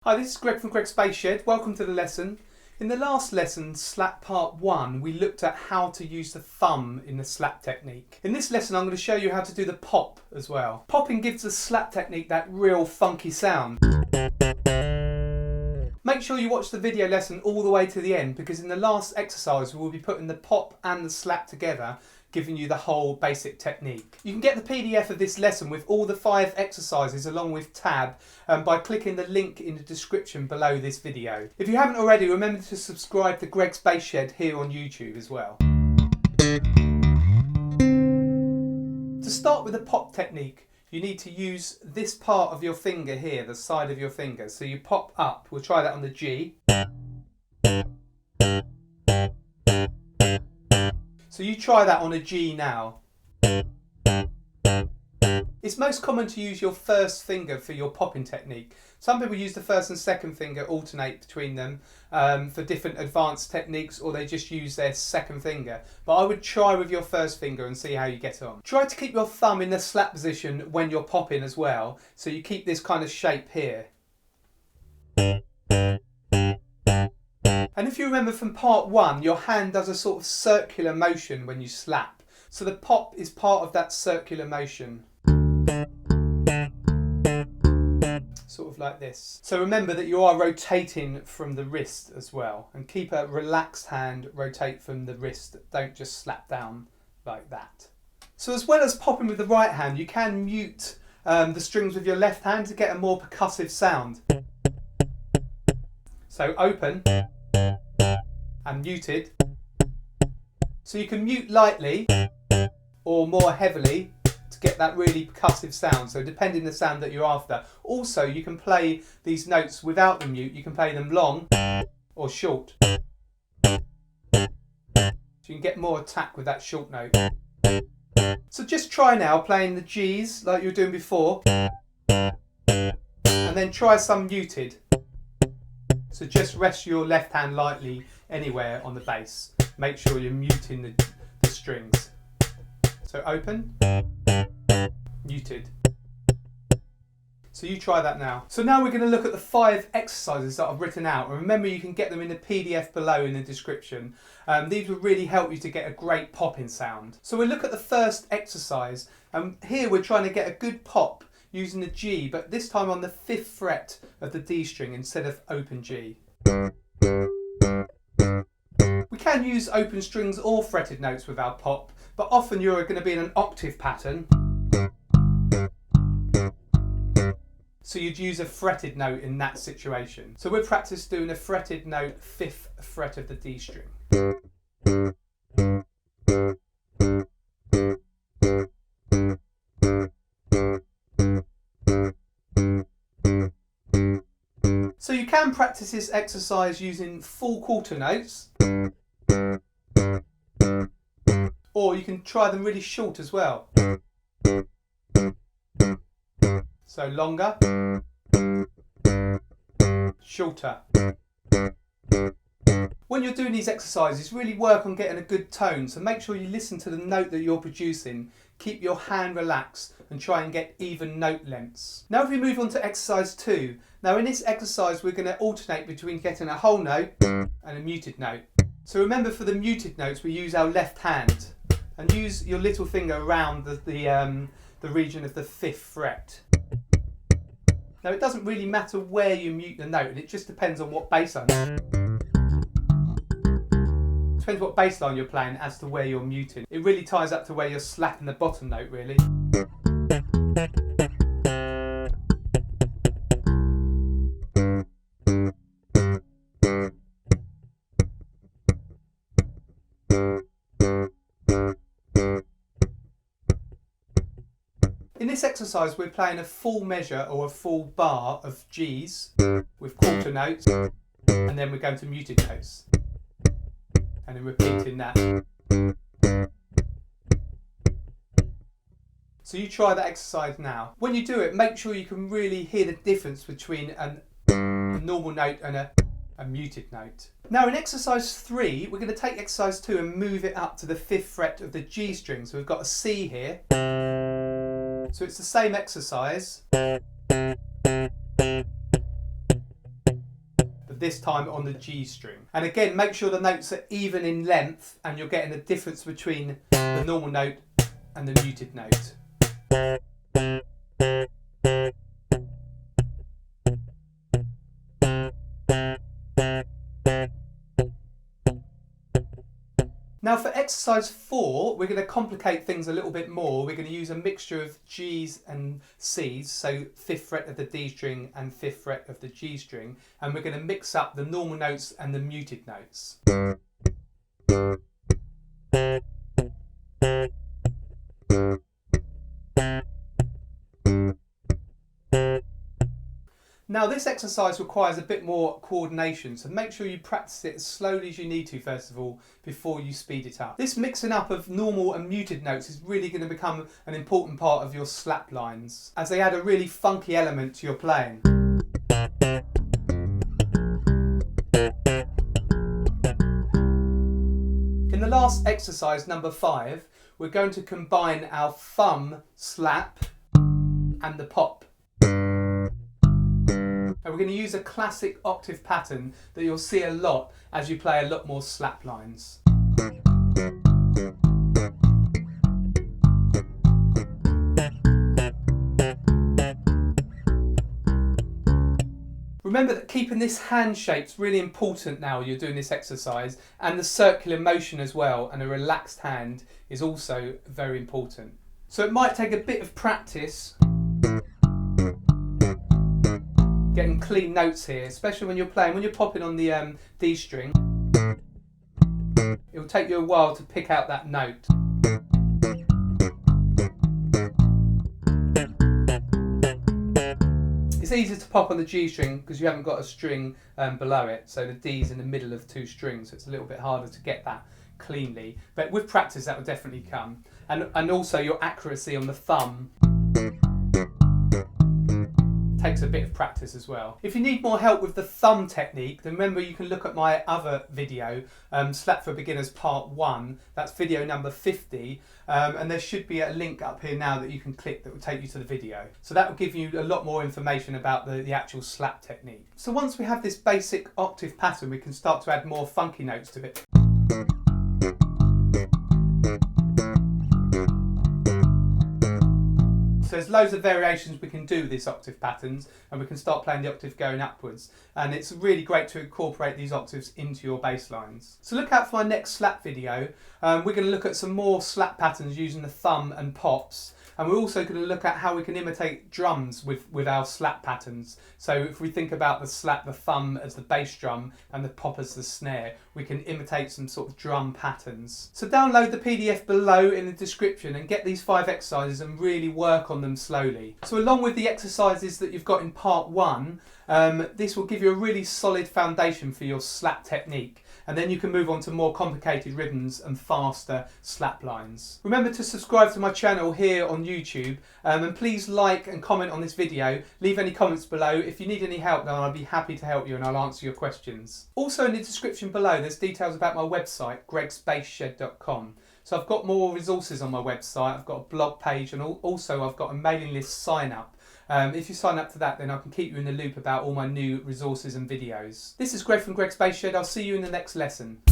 Hi, this is Greg from Greg's Bass Shed. Welcome to the lesson. In the last lesson, slap part 1, we looked at how to use the thumb in the slap technique. In this lesson, I'm going to show you how to do the pop as well. Popping gives the slap technique that real funky sound. Make sure you watch the video lesson all the way to the end, because in the last exercise, we will be putting the pop and the slap together, giving you the whole basic technique. You can get the PDF of this lesson with all the 5 exercises along with tab by clicking the link in the description below this video. If you haven't already, remember to subscribe to Greg's Bass Shed here on YouTube as well. To start with the pop technique, you need to use this part of your finger here, the side of your finger. So you pop up, we'll try that on the G. So you try that on a G now. It's most common to use your first finger for your popping technique. Some people use the first and second finger, alternate between them for different advanced techniques, or they just use their second finger. But I would try with your first finger and see how you get on. Try to keep your thumb in the slap position when you're popping as well, so you keep this kind of shape here. And if you remember from part 1, your hand does a sort of circular motion when you slap. So the pop is part of that circular motion. Sort of like this. So remember that you are rotating from the wrist as well. And keep a relaxed hand, rotate from the wrist. Don't just slap down like that. So as well as popping with the right hand, you can mute the strings with your left hand to get a more percussive sound. So open and muted. So you can mute lightly or more heavily to get that really percussive sound, so depending on the sound that you're after. Also, you can play these notes without the mute. You can play them long or short. So you can get more attack with that short note. So just try now playing the G's like you were doing before, and then try some muted. So just rest your left hand lightly anywhere on the bass. Make sure you're muting the strings. So open, muted. So you try that now. So now we're going to look at the 5 exercises that I've written out. And remember, you can get them in the PDF below in the description. These will really help you to get a great popping sound. So we'll look at the first exercise. Here we're trying to get a good pop using the G, but this time on the 5th fret of the D string instead of open G. We can use open strings or fretted notes with our pop, but often you're going to be in an octave pattern. So you'd use a fretted note in that situation. So we'll practice doing a fretted note 5th fret of the D string. So you can practice this exercise using full quarter notes, or you can try them really short as well. So longer, shorter. When you're doing these exercises, really work on getting a good tone, so make sure you listen to the note that you're producing, keep your hand relaxed and try and get even note lengths. Now if we move on to exercise 2. Now in this exercise we're going to alternate between getting a whole note and a muted note. So remember, for the muted notes we use our left hand and use your little finger around the region of the 5th fret. Now it doesn't really matter where you mute the note, it just depends on what bass line. Depends what bass line you're playing as to where you're muting. It really ties up to where you're slapping the bottom note really. In this exercise we're playing a full measure or a full bar of G's with quarter notes, and then we're going to muted notes and then repeating that. So you try that exercise now. When you do it, make sure you can really hear the difference between a normal note and a muted note. Now in exercise 3 we're going to take exercise 2 and move it up to the 5th fret of the G string. So we've got a C here. So it's the same exercise, this time on the G string. And again, make sure the notes are even in length and you're getting the difference between the normal note and the muted note. Now for exercise 4, we're going to complicate things a little bit more. We're going to use a mixture of G's and C's, so 5th fret of the D string and 5th fret of the G string, and we're going to mix up the normal notes and the muted notes. Now this exercise requires a bit more coordination, so make sure you practice it as slowly as you need to first of all before you speed it up. This mixing up of normal and muted notes is really going to become an important part of your slap lines, as they add a really funky element to your playing. In the last exercise, number 5, we're going to combine our thumb slap and the pop. And we're going to use a classic octave pattern that you'll see a lot as you play a lot more slap lines. Remember that keeping this hand shape's really important now you're doing this exercise, and the circular motion as well, and a relaxed hand is also very important. So it might take a bit of practice getting clean notes here, especially when you're playing, when you're popping on the D string. It'll take you a while to pick out that note. It's easier to pop on the G string because you haven't got a string below it, so the D's in the middle of 2 strings, so it's a little bit harder to get that cleanly. But with practice that will definitely come. And also your accuracy on the thumb takes a bit of practice as well. If you need more help with the thumb technique, then remember you can look at my other video, Slap for Beginners Part 1, that's video number 50, and there should be a link up here now that you can click that will take you to the video. So that will give you a lot more information about the actual slap technique. So once we have this basic octave pattern, we can start to add more funky notes to it. So there's loads of variations we can do with these octave patterns, and we can start playing the octave going upwards, and it's really great to incorporate these octaves into your bass lines. So look out for my next slap video. We're going to look at some more slap patterns using the thumb and pops, and we're also going to look at how we can imitate drums with our slap patterns. So if we think about the slap, the thumb as the bass drum and the pop as the snare, we can imitate some sort of drum patterns. So download the PDF below in the description and get these 5 exercises and really work on them slowly. So along with the exercises that you've got in part 1, this will give you a really solid foundation for your slap technique, and then you can move on to more complicated rhythms and faster slap lines. Remember to subscribe to my channel here on YouTube, and please like and comment on this video. Leave any comments below. If you need any help, then I'll be happy to help you and I'll answer your questions. Also in the description below there's details about my website, gregsbassshed.com. So I've got more resources on my website. I've got a blog page, and also I've got a mailing list sign up. If you sign up to that, then I can keep you in the loop about all my new resources and videos. This is Greg from Greg's Bass Shed. I'll see you in the next lesson.